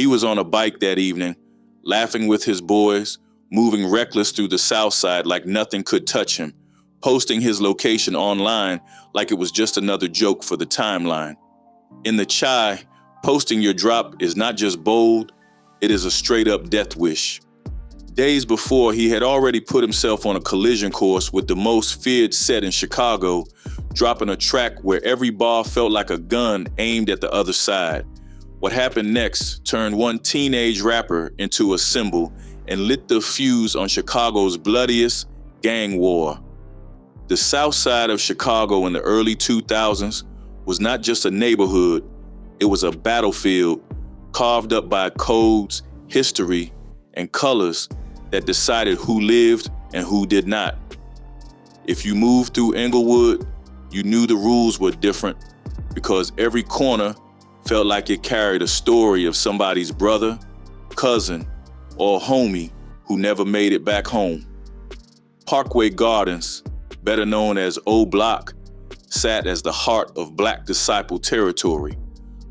He was on a bike that evening, laughing with his boys, moving reckless through the South Side like nothing could touch him, posting his location online like it was just another joke for the timeline. In the chai, posting your drop is not just bold, it is a straight-up death wish. Days before, he had already put himself on a collision course with the most feared set in Chicago, dropping a track where every bar felt like a gun aimed at the other side. What happened next turned one teenage rapper into a symbol and lit the fuse on Chicago's bloodiest gang war. The South Side of Chicago in the early 2000s was not just a neighborhood, it was a battlefield carved up by codes, history, and colors that decided who lived and who did not. If you moved through Englewood, you knew the rules were different because every corner felt like it carried a story of somebody's brother, cousin, or homie who never made it back home. Parkway Gardens, better known as O Block, sat as the heart of Black Disciple territory,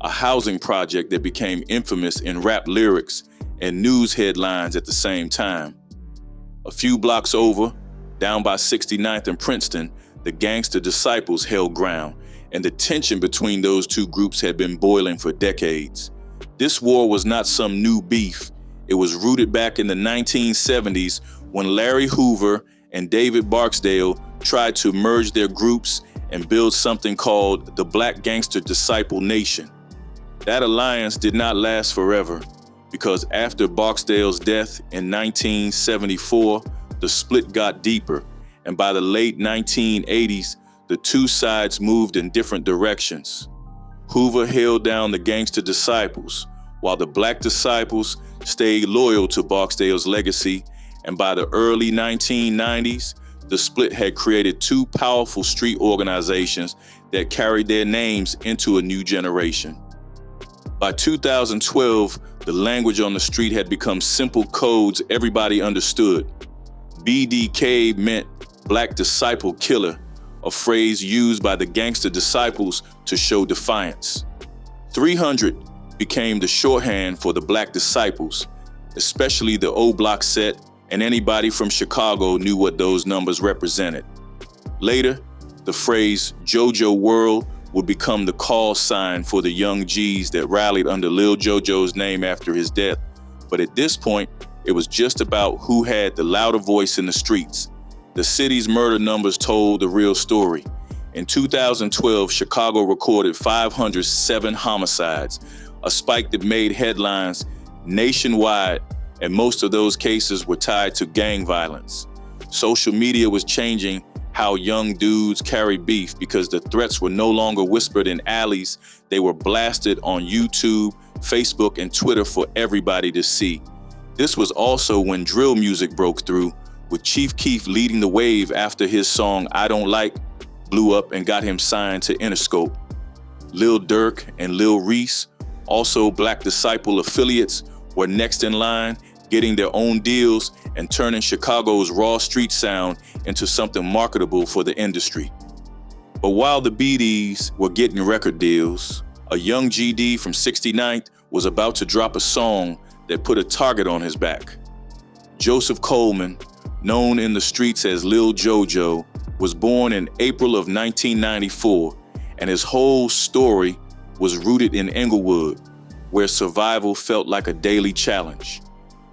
a housing project that became infamous in rap lyrics and news headlines at the same time. A few blocks over, down by 69th and Princeton, the Gangster Disciples held ground, and the tension between those two groups had been boiling for decades. This war was not some new beef. It was rooted back in the 1970s when Larry Hoover and David Barksdale tried to merge their groups and build something called the Black Gangster Disciple Nation. That alliance did not last forever, because after Barksdale's death in 1974, the split got deeper, and by the late 1980s, the two sides moved in different directions. Hoover held down the Gangster Disciples, while the Black Disciples stayed loyal to Barksdale's legacy, and by the early 1990s, the split had created two powerful street organizations that carried their names into a new generation. By 2012, the language on the street had become simple codes everybody understood. BDK meant Black Disciple Killer, a phrase used by the Gangster Disciples to show defiance. 300 became the shorthand for the Black Disciples, especially the O Block set, and anybody from Chicago knew what those numbers represented. Later, the phrase Jojo World would become the call sign for the young G's that rallied under Lil Jojo's name after his death. But at this point, it was just about who had the louder voice in the streets. The city's murder numbers told the real story. In 2012, Chicago recorded 507 homicides, a spike that made headlines nationwide, and most of those cases were tied to gang violence. Social media was changing how young dudes carry beef because the threats were no longer whispered in alleys. They were blasted on YouTube, Facebook, and Twitter for everybody to see. This was also when drill music broke through, with Chief Keef leading the wave after his song I Don't Like blew up and got him signed to Interscope. Lil Durk and Lil Reese, also Black Disciple affiliates, were next in line, getting their own deals and turning Chicago's raw street sound into something marketable for the industry. But while the BDs were getting record deals, a young GD from 69th was about to drop a song that put a target on his back. Joseph Coleman, known in the streets as Lil Jojo, was born in April of 1994, and his whole story was rooted in Englewood, where survival felt like a daily challenge.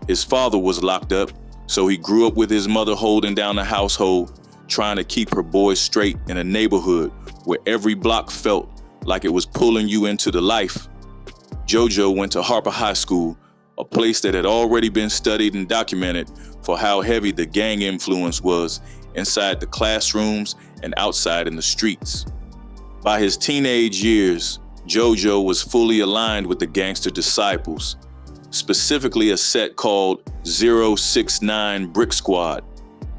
His father was locked up, so he grew up with his mother holding down the household, trying to keep her boys straight in a neighborhood where every block felt like it was pulling you into the life. Jojo went to Harper High School, a place that had already been studied and documented for how heavy the gang influence was inside the classrooms and outside in the streets. By his teenage years, Jojo was fully aligned with the Gangster Disciples, specifically a set called 069 Brick Squad.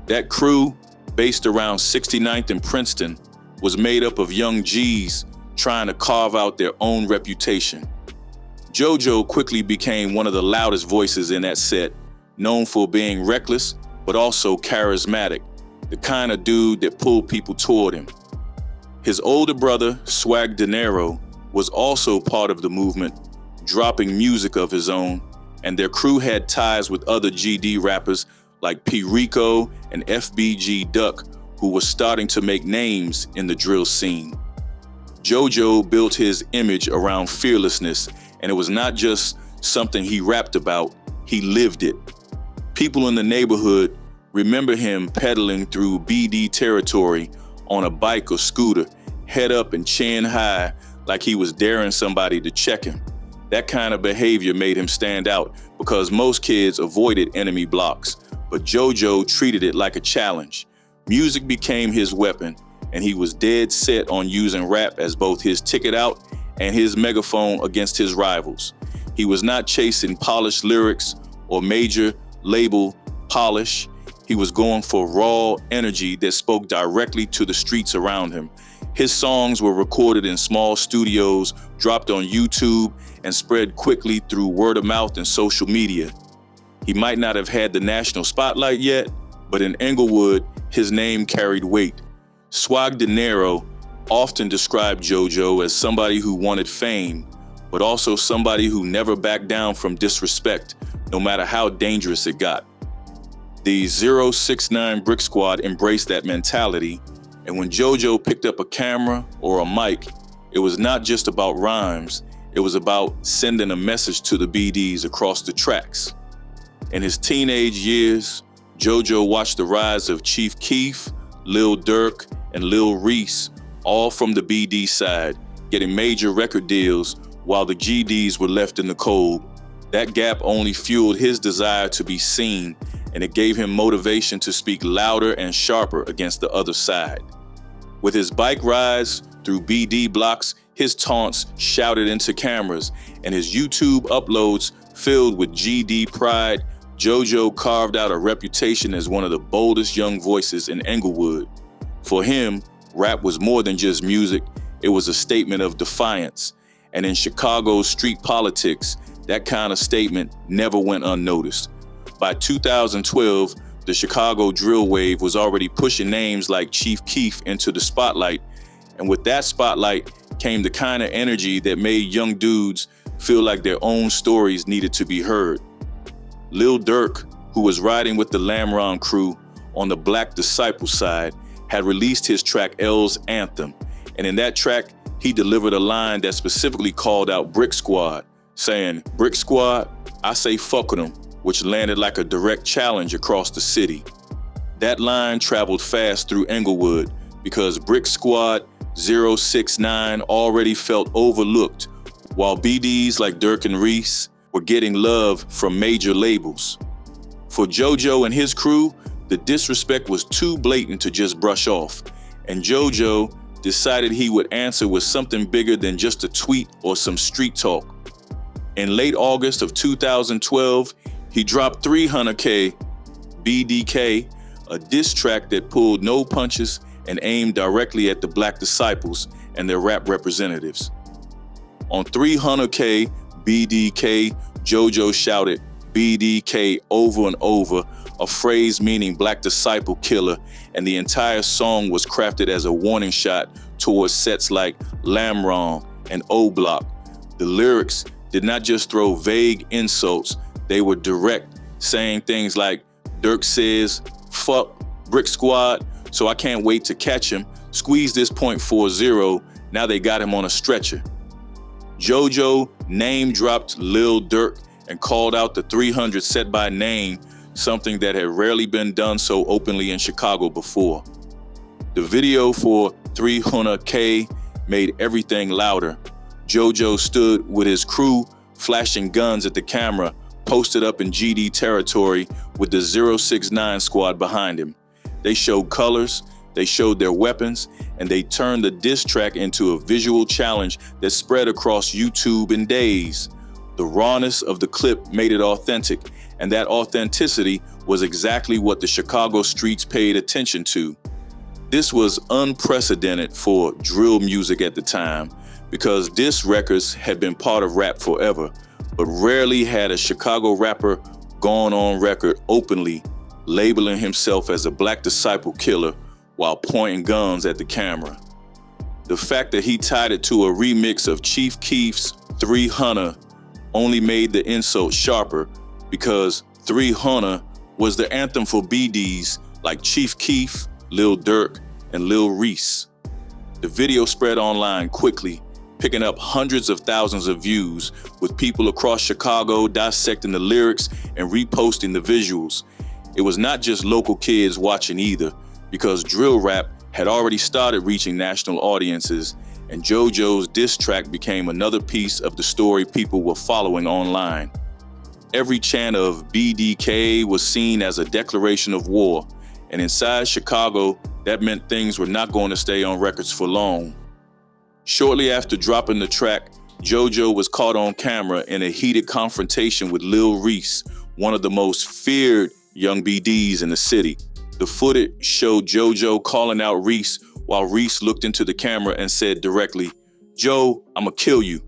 That crew, based around 69th and Princeton, was made up of young G's trying to carve out their own reputation. Jojo quickly became one of the loudest voices in that set, known for being reckless but also charismatic, the kind of dude that pulled people toward him. His older brother, Swag De Niro, was also part of the movement, dropping music of his own, and their crew had ties with other GD rappers like P. Rico and FBG Duck, who was starting to make names in the drill scene. Jojo built his image around fearlessness, and it was not just something he rapped about, he lived it. People in the neighborhood remember him pedaling through BD territory on a bike or scooter, head up and chin high, like he was daring somebody to check him. That kind of behavior made him stand out because most kids avoided enemy blocks, but Jojo treated it like a challenge. Music became his weapon, and he was dead set on using rap as both his ticket out and his megaphone against his rivals. He was not chasing polished lyrics or major label polish. He was going for raw energy that spoke directly to the streets around him. His songs were recorded in small studios, dropped on YouTube, and spread quickly through word of mouth and social media. He might not have had the national spotlight yet, but in Englewood, his name carried weight. Swag De Niro often described Jojo as somebody who wanted fame, but also somebody who never backed down from disrespect, no matter how dangerous it got. The 069 Brick Squad embraced that mentality, and when Jojo picked up a camera or a mic, it was not just about rhymes, it was about sending a message to the BDs across the tracks. In his teenage years, Jojo watched the rise of Chief Keef, Lil Durk, and Lil Reese, all from the BD side, getting major record deals while the GDs were left in the cold. That gap only fueled his desire to be seen, and it gave him motivation to speak louder and sharper against the other side. With his bike rides through BD blocks, his taunts shouted into cameras, and his YouTube uploads filled with GD pride, Jojo carved out a reputation as one of the boldest young voices in Englewood. For him, rap was more than just music, it was a statement of defiance. And in Chicago's street politics, that kind of statement never went unnoticed. By 2012, the Chicago drill wave was already pushing names like Chief Keef into the spotlight, and with that spotlight came the kind of energy that made young dudes feel like their own stories needed to be heard. Lil Durk, who was riding with the Lamron crew on the Black Disciple side, had released his track L's Anthem, and in that track, he delivered a line that specifically called out Brick Squad, saying, "Brick Squad, I say fuck with them," which landed like a direct challenge across the city. That line traveled fast through Englewood because Brick Squad 069 already felt overlooked, while BDs like Durk and Reese were getting love from major labels. For Jojo and his crew, the disrespect was too blatant to just brush off, and Jojo decided he would answer with something bigger than just a tweet or some street talk. In late August of 2012, he dropped 300K BDK, a diss track that pulled no punches and aimed directly at the Black Disciples and their rap representatives. On 300K BDK, Jojo shouted BDK over and over, a phrase meaning Black Disciple Killer, and the entire song was crafted as a warning shot towards sets like Lamron and O Block. The lyrics did not just throw vague insults, they were direct, saying things like, "Durk says, fuck Brick Squad, so I can't wait to catch him, squeeze this .40, now they got him on a stretcher." Jojo name-dropped Lil Durk and called out the 300 set by name, something that had rarely been done so openly in Chicago before. The video for 300K made everything louder. Jojo stood with his crew, flashing guns at the camera, posted up in GD territory with the 069 squad behind him. They showed colors, they showed their weapons, and they turned the diss track into a visual challenge that spread across YouTube in days. The rawness of the clip made it authentic, and that authenticity was exactly what the Chicago streets paid attention to. This was unprecedented for drill music at the time, because diss records had been part of rap forever, but rarely had a Chicago rapper gone on record openly labeling himself as a Black Disciple Killer while pointing guns at the camera. The fact that he tied it to a remix of Chief Keef's 300 only made the insult sharper because 300 was the anthem for BDs like Chief Keef, Lil Durk, and Lil Reese. The video spread online quickly, picking up hundreds of thousands of views, with people across Chicago dissecting the lyrics and reposting the visuals. It was not just local kids watching either, because drill rap had already started reaching national audiences, and JoJo's diss track became another piece of the story people were following online. Every chant of BDK was seen as a declaration of war, and inside Chicago, that meant things were not going to stay on records for long. Shortly after dropping the track, JoJo was caught on camera in a heated confrontation with Lil Reese, one of the most feared young BDs in the city. The footage showed JoJo calling out Reese while Reese looked into the camera and said directly, "Joe, I'ma kill you."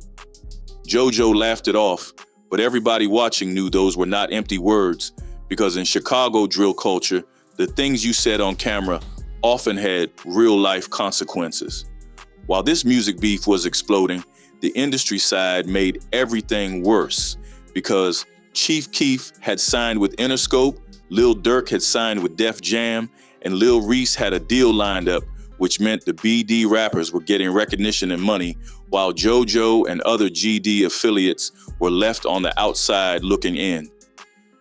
JoJo laughed it off, but everybody watching knew those were not empty words, because in Chicago drill culture, the things you said on camera often had real-life consequences. While this music beef was exploding, the industry side made everything worse, because Chief Keef had signed with Interscope, Lil Durk had signed with Def Jam, and Lil Reese had a deal lined up, which meant the BD rappers were getting recognition and money, while JoJo and other GD affiliates were left on the outside looking in.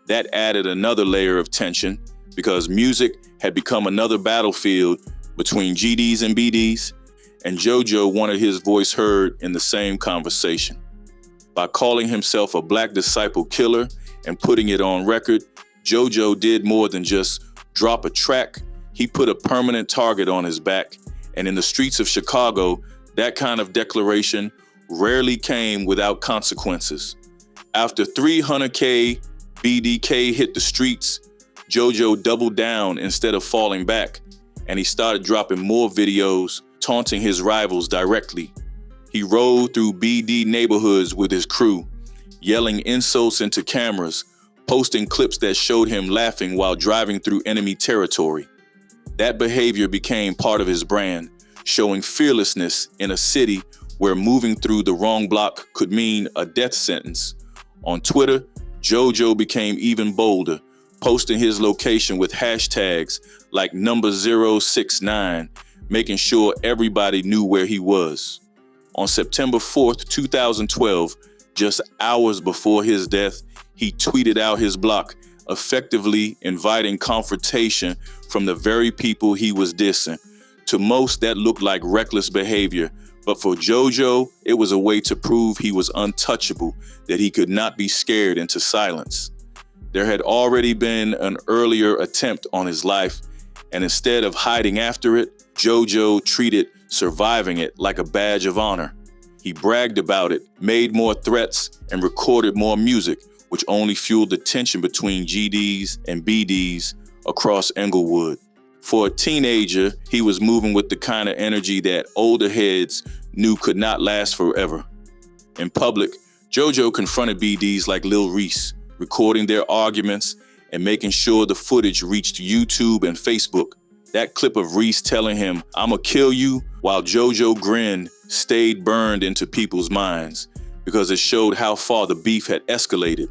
That added another layer of tension, because music had become another battlefield between GDs and BDs, and JoJo wanted his voice heard in the same conversation. By calling himself a Black disciple killer and putting it on record, JoJo did more than just drop a track. He put a permanent target on his back, and in the streets of Chicago, that kind of declaration rarely came without consequences. After 300K BDK hit the streets, JoJo doubled down instead of falling back, and he started dropping more videos taunting his rivals directly. He rode through BD neighborhoods with his crew, yelling insults into cameras, posting clips that showed him laughing while driving through enemy territory. That behavior became part of his brand, showing fearlessness in a city where moving through the wrong block could mean a death sentence. On Twitter, JoJo became even bolder, posting his location with hashtags like #069, making sure everybody knew where he was. On September 4th, 2012, just hours before his death, he tweeted out his block, effectively inviting confrontation from the very people he was dissing. To most, that looked like reckless behavior, but for JoJo, it was a way to prove he was untouchable, that he could not be scared into silence. There had already been an earlier attempt on his life, and instead of hiding after it, JoJo treated surviving it like a badge of honor. He bragged about it, made more threats, and recorded more music, which only fueled the tension between GDs and BDs across Englewood. For a teenager, he was moving with the kind of energy that older heads knew could not last forever. In public, JoJo confronted BDs like Lil Reese, recording their arguments and making sure the footage reached YouTube and Facebook. That clip of Reese telling him, "I'ma kill you," while JoJo grinned, stayed burned into people's minds, because it showed how far the beef had escalated.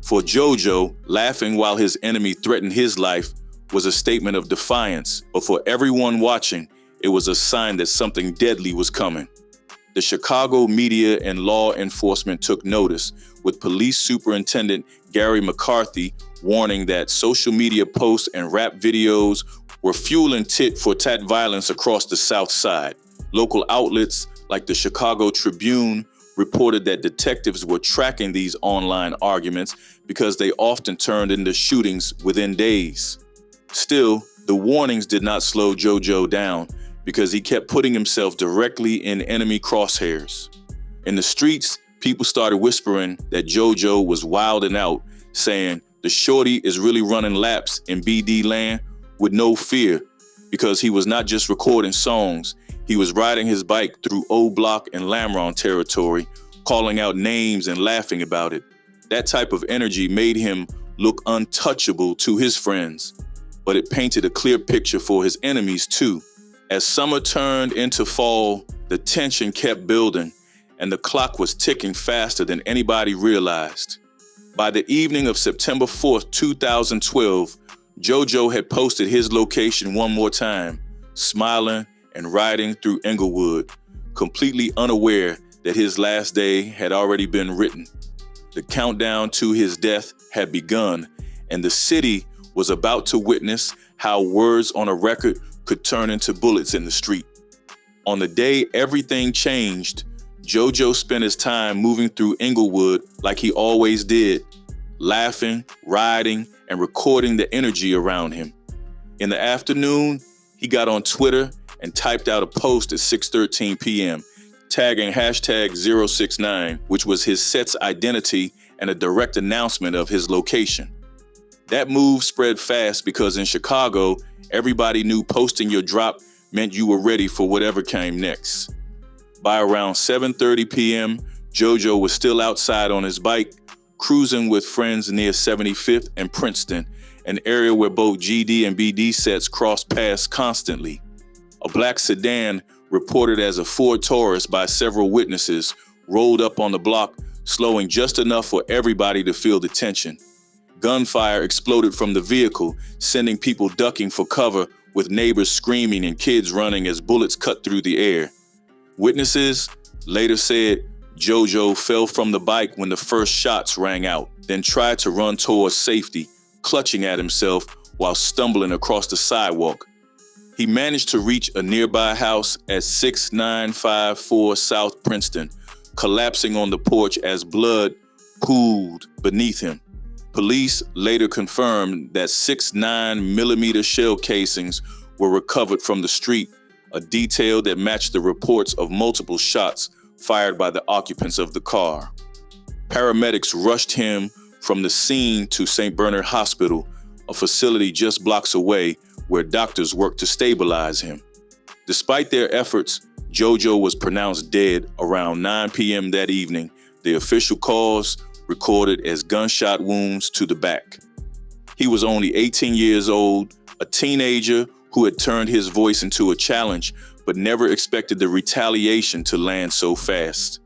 For JoJo, laughing while his enemy threatened his life was a statement of defiance, but for everyone watching, it was a sign that something deadly was coming. The Chicago media and law enforcement took notice, with Police Superintendent Gary McCarthy warning that social media posts and rap videos were fueling tit-for-tat violence across the South Side. Local outlets like the Chicago Tribune reported that detectives were tracking these online arguments because they often turned into shootings within days. Still, the warnings did not slow JoJo down, because he kept putting himself directly in enemy crosshairs. In the streets, people started whispering that JoJo was wilding out, saying the shorty is really running laps in BD land with no fear, because he was not just recording songs, he was riding his bike through O Block and Lamron territory, calling out names and laughing about it. That type of energy made him look untouchable to his friends, but it painted a clear picture for his enemies too. As summer turned into fall, the tension kept building, and the clock was ticking faster than anybody realized. By the evening of September 4th, 2012, Jojo had posted his location one more time, smiling and riding through Inglewood, completely unaware that his last day had already been written. The countdown to his death had begun, and the city was about to witness how words on a record could turn into bullets in the street. On the day everything changed, Jojo spent his time moving through Inglewood like he always did, laughing, riding, and recording the energy around him. In the afternoon, he got on Twitter and typed out a post at 6:13 p.m., tagging #069, which was his set's identity and a direct announcement of his location. That move spread fast because in Chicago, everybody knew posting your drop meant you were ready for whatever came next. By around 7:30 p.m., Jojo was still outside on his bike, cruising with friends near 75th and Princeton, an area where both GD and BD sets crossed paths constantly. A black sedan, reported as a Ford Taurus by several witnesses, rolled up on the block, slowing just enough for everybody to feel the tension. Gunfire exploded from the vehicle, sending people ducking for cover, with neighbors screaming and kids running as bullets cut through the air. Witnesses later said Jojo fell from the bike when the first shots rang out, then tried to run towards safety, clutching at himself while stumbling across the sidewalk. He managed to reach a nearby house at 6954 South Princeton, collapsing on the porch as blood pooled beneath him. Police later confirmed that 6 9mm shell casings were recovered from the street, a detail that matched the reports of multiple shots fired by the occupants of the car. Paramedics rushed him from the scene to St. Bernard Hospital, a facility just blocks away where doctors worked to stabilize him. Despite their efforts, Jojo was pronounced dead around 9 p.m. that evening, the official cause recorded as gunshot wounds to the back. He was only 18 years old, a teenager who had turned his voice into a challenge, but never expected the retaliation to land so fast.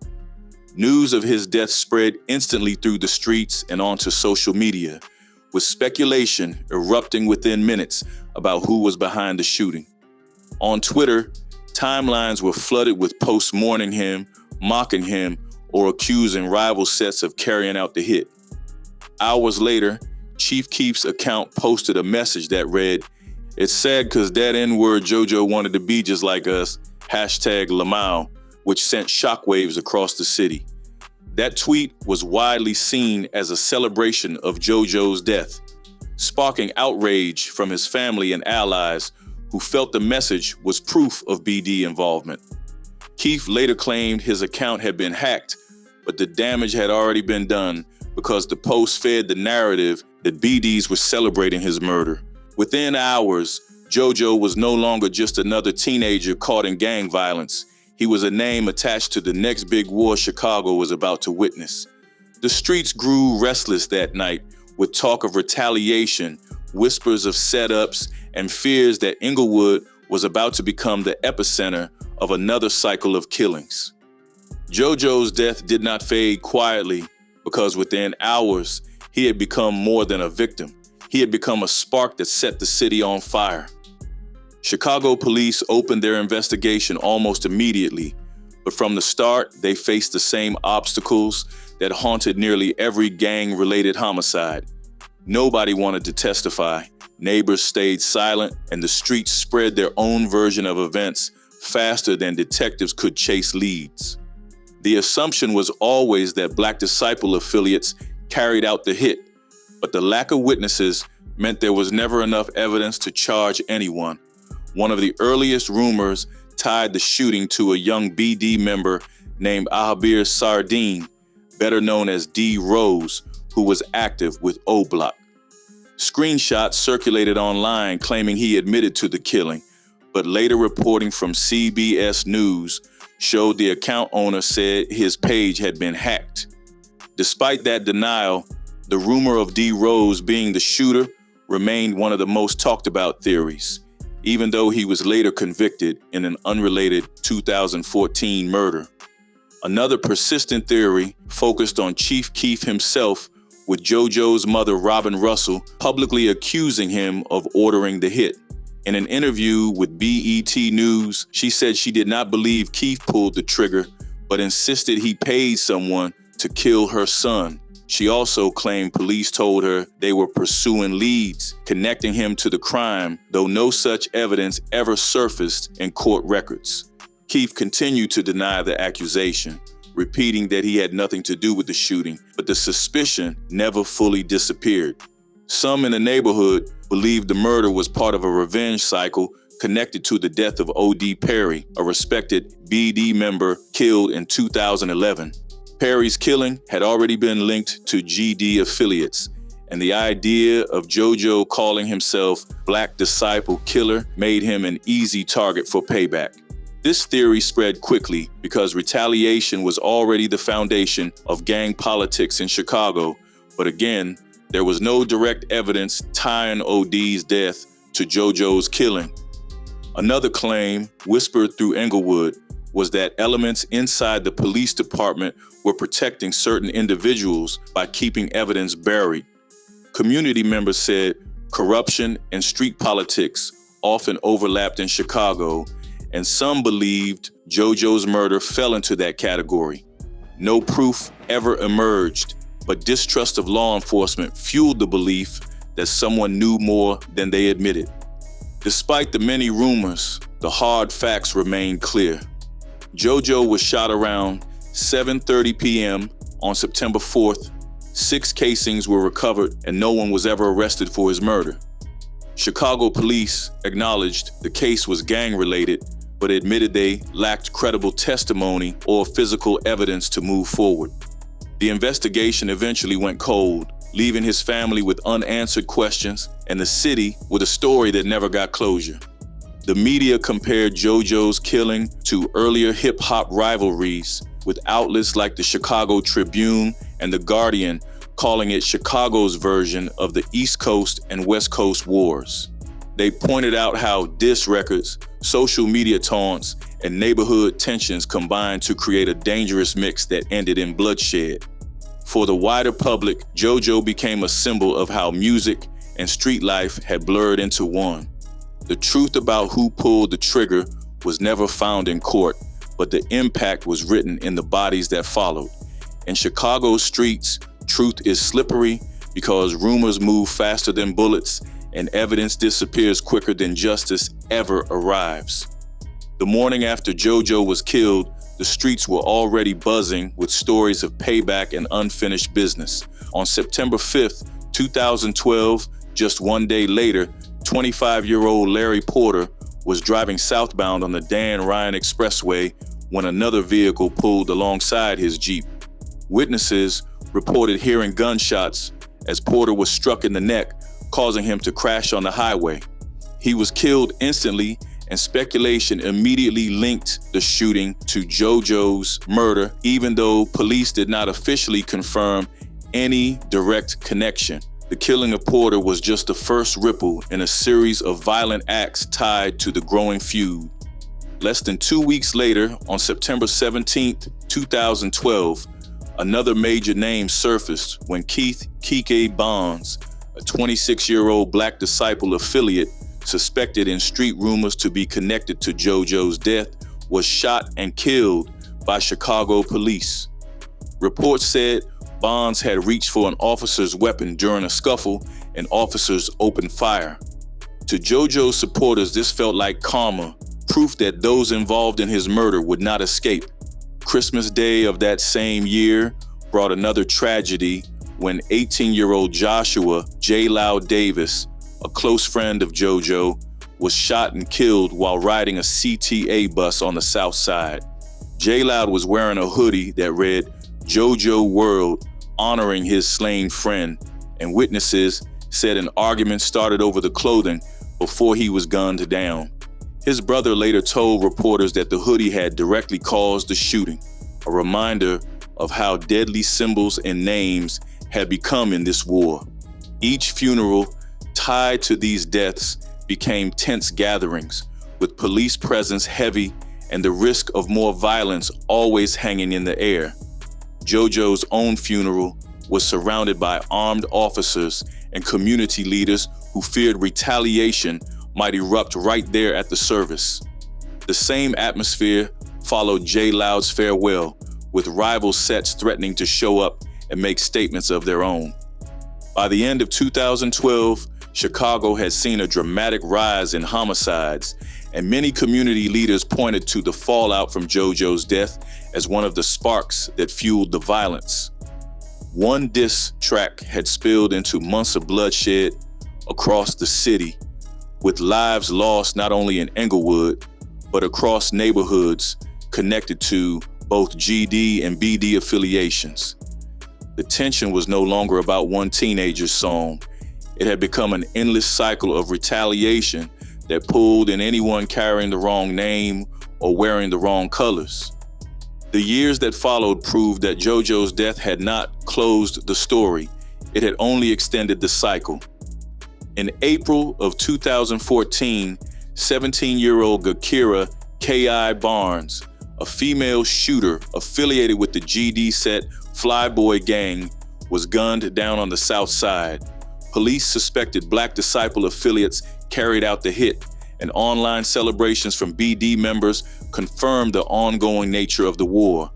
News of his death spread instantly through the streets and onto social media, with speculation erupting within minutes about who was behind the shooting. On Twitter, timelines were flooded with posts mourning him, mocking him, or accusing rival sets of carrying out the hit. Hours later, Chief Keef's account posted a message that read, "It's sad cause that N-word Jojo wanted to be just like us, #Lamau," which sent shockwaves across the city. That tweet was widely seen as a celebration of Jojo's death, sparking outrage from his family and allies who felt the message was proof of BD involvement. Keef later claimed his account had been hacked, but the damage had already been done because the post fed the narrative that BDs were celebrating his murder. Within hours, Jojo was no longer just another teenager caught in gang violence. He was a name attached to the next big war Chicago was about to witness. The streets grew restless that night, with talk of retaliation, whispers of setups, and fears that Inglewood was about to become the epicenter of another cycle of killings. Jojo's death did not fade quietly because within hours, he had become more than a victim. He had become a spark that set the city on fire. Chicago police opened their investigation almost immediately, but from the start, they faced the same obstacles that haunted nearly every gang-related homicide. Nobody wanted to testify. Neighbors stayed silent, and the streets spread their own version of events faster than detectives could chase leads. The assumption was always that Black Disciple affiliates carried out the hit, but the lack of witnesses meant there was never enough evidence to charge anyone. One of the earliest rumors tied the shooting to a young BD member named Ahabir Sardine, better known as D. Rose, who was active with O Block. Screenshots circulated online claiming he admitted to the killing, but later reporting from CBS News showed the account owner said his page had been hacked. Despite that denial, the rumor of D. Rose being the shooter remained one of the most talked about theories, even though he was later convicted in an unrelated 2014 murder. Another persistent theory focused on Chief Keef himself, with JoJo's mother Robin Russell publicly accusing him of ordering the hit. In an interview with BET News, she said she did not believe Keef pulled the trigger, but insisted he paid someone to kill her son. She also claimed police told her they were pursuing leads, connecting him to the crime, though no such evidence ever surfaced in court records. Keef continued to deny the accusation, repeating that he had nothing to do with the shooting, but the suspicion never fully disappeared. Some in the neighborhood believed the murder was part of a revenge cycle connected to the death of O.D. Perry, a respected BD member killed in 2011. Perry's killing had already been linked to GD affiliates, and the idea of JoJo calling himself Black Disciple Killer made him an easy target for payback. This theory spread quickly because retaliation was already the foundation of gang politics in Chicago, but again, there was no direct evidence tying OD's death to JoJo's killing. Another claim, whispered through Englewood, was that elements inside the police department were protecting certain individuals by keeping evidence buried. Community members said corruption and street politics often overlapped in Chicago, and some believed JoJo's murder fell into that category. No proof ever emerged, but distrust of law enforcement fueled the belief that someone knew more than they admitted. Despite the many rumors, the hard facts remained clear. JoJo was shot around 7:30 p.m. on September 4th. 6 casings were recovered and no one was ever arrested for his murder. Chicago police acknowledged the case was gang-related, but admitted they lacked credible testimony or physical evidence to move forward. The investigation eventually went cold, leaving his family with unanswered questions and the city with a story that never got closure. The media compared JoJo's killing to earlier hip-hop rivalries, with outlets like the Chicago Tribune and The Guardian calling it Chicago's version of the East Coast and West Coast wars. They pointed out how diss records, social media taunts, and neighborhood tensions combined to create a dangerous mix that ended in bloodshed. For the wider public, JoJo became a symbol of how music and street life had blurred into one. The truth about who pulled the trigger was never found in court, but the impact was written in the bodies that followed. In Chicago's streets, truth is slippery because rumors move faster than bullets and evidence disappears quicker than justice ever arrives. The morning after JoJo was killed, the streets were already buzzing with stories of payback and unfinished business. On September 5th, 2012, just one day later, 25-year-old Larry Porter was driving southbound on the Dan Ryan Expressway when another vehicle pulled alongside his Jeep. Witnesses reported hearing gunshots as Porter was struck in the neck, causing him to crash on the highway. He was killed instantly, and speculation immediately linked the shooting to JoJo's murder, even though police did not officially confirm any direct connection. The killing of Porter was just the first ripple in a series of violent acts tied to the growing feud. Less than 2 weeks later, on September 17, 2012, another major name surfaced when Keith "Kike" Bonds, a 26-year-old Black Disciple affiliate suspected in street rumors to be connected to JoJo's death, was shot and killed by Chicago police. Reports said Bonds had reached for an officer's weapon during a scuffle and officers opened fire. To JoJo's supporters, this felt like karma, proof that those involved in his murder would not escape. Christmas Day of that same year brought another tragedy when 18-year-old Joshua J. Loud Davis, a close friend of JoJo, was shot and killed while riding a CTA bus on the south side. J. Loud was wearing a hoodie that read JoJo World, honoring his slain friend, and witnesses said an argument started over the clothing before he was gunned down. His brother later told reporters that the hoodie had directly caused the shooting, a reminder of how deadly symbols and names had become in this war. Each funeral tied to these deaths became tense gatherings, with police presence heavy and the risk of more violence always hanging in the air. Jojo's own funeral was surrounded by armed officers and community leaders who feared retaliation might erupt right there at the service. The same atmosphere followed J Loud's farewell, with rival sets threatening to show up and make statements of their own. By the end of 2012, Chicago had seen a dramatic rise in homicides, and many community leaders pointed to the fallout from Jojo's death as one of the sparks that fueled the violence. One diss track had spilled into months of bloodshed across the city, with lives lost not only in Englewood, but across neighborhoods connected to both GD and BD affiliations. The tension was no longer about one teenager's song. It had become an endless cycle of retaliation that pulled in anyone carrying the wrong name or wearing the wrong colors. The years that followed proved that Jojo's death had not closed the story. It had only extended the cycle. In April of 2014, 17-year-old Gakira K.I. Barnes, a female shooter affiliated with the GD set Flyboy gang, was gunned down on the South Side. Police suspected Black Disciple affiliates carried out the hit, and online celebrations from BD members confirmed the ongoing nature of the war.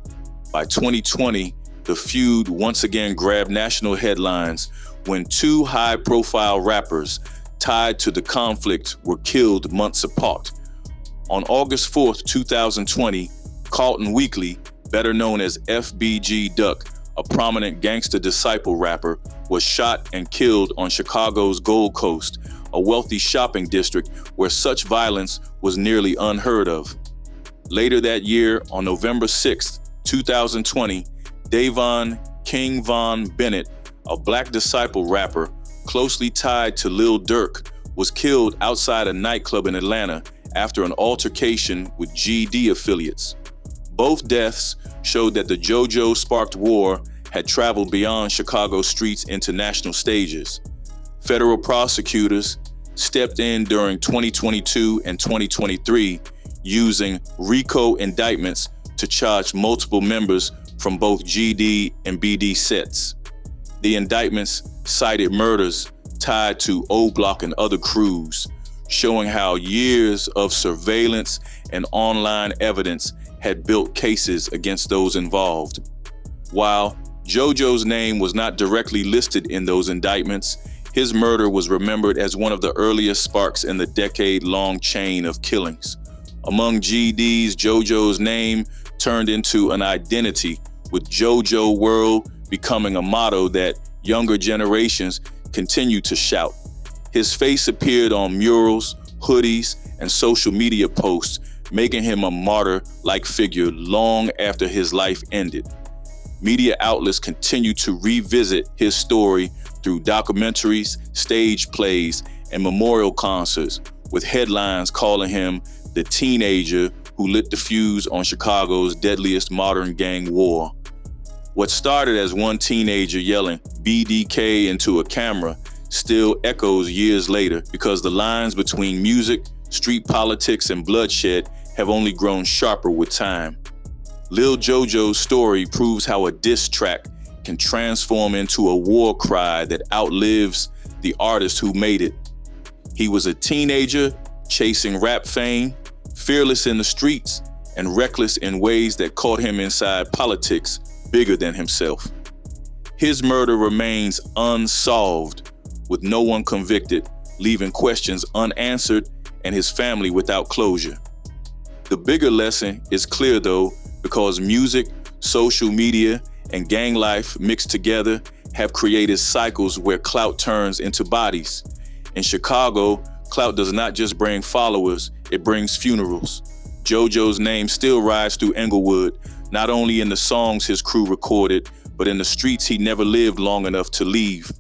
By 2020, the feud once again grabbed national headlines when two high-profile rappers tied to the conflict were killed months apart. On August 4th, 2020, Carlton Weekly, better known as FBG Duck, a prominent Gangsta Disciple rapper, was shot and killed on Chicago's Gold Coast, a wealthy shopping district where such violence was nearly unheard of. Later that year, on November 6, 2020, Davon King Von Bennett, a Black Disciple rapper closely tied to Lil Durk, was killed outside a nightclub in Atlanta after an altercation with GD affiliates. Both deaths showed that the JoJo-sparked war had traveled beyond Chicago streets into national stages. Federal prosecutors stepped in during 2022 and 2023 using RICO indictments to charge multiple members from both GD and BD sets. The indictments cited murders tied to O-Block and other crews, showing how years of surveillance and online evidence had built cases against those involved. While Jojo's name was not directly listed in those indictments, his murder was remembered as one of the earliest sparks in the decade-long chain of killings. Among GDs, Jojo's name turned into an identity, with Jojo World becoming a motto that younger generations continue to shout. His face appeared on murals, hoodies, and social media posts, making him a martyr-like figure long after his life ended. Media outlets continue to revisit his story through documentaries, stage plays, and memorial concerts, with headlines calling him the teenager who lit the fuse on Chicago's deadliest modern gang war. What started as one teenager yelling BDK into a camera still echoes years later, because the lines between music, street politics, and bloodshed have only grown sharper with time. Lil Jojo's story proves how a diss track can transform into a war cry that outlives the artist who made it. He was a teenager chasing rap fame, fearless in the streets, and reckless in ways that caught him inside politics bigger than himself. His murder remains unsolved, with no one convicted, leaving questions unanswered and his family without closure. The bigger lesson is clear though, because music, social media, and gang life mixed together have created cycles where clout turns into bodies. In Chicago, clout does not just bring followers, it brings funerals. Jojo's name still rides through Englewood, not only in the songs his crew recorded, but in the streets he never lived long enough to leave.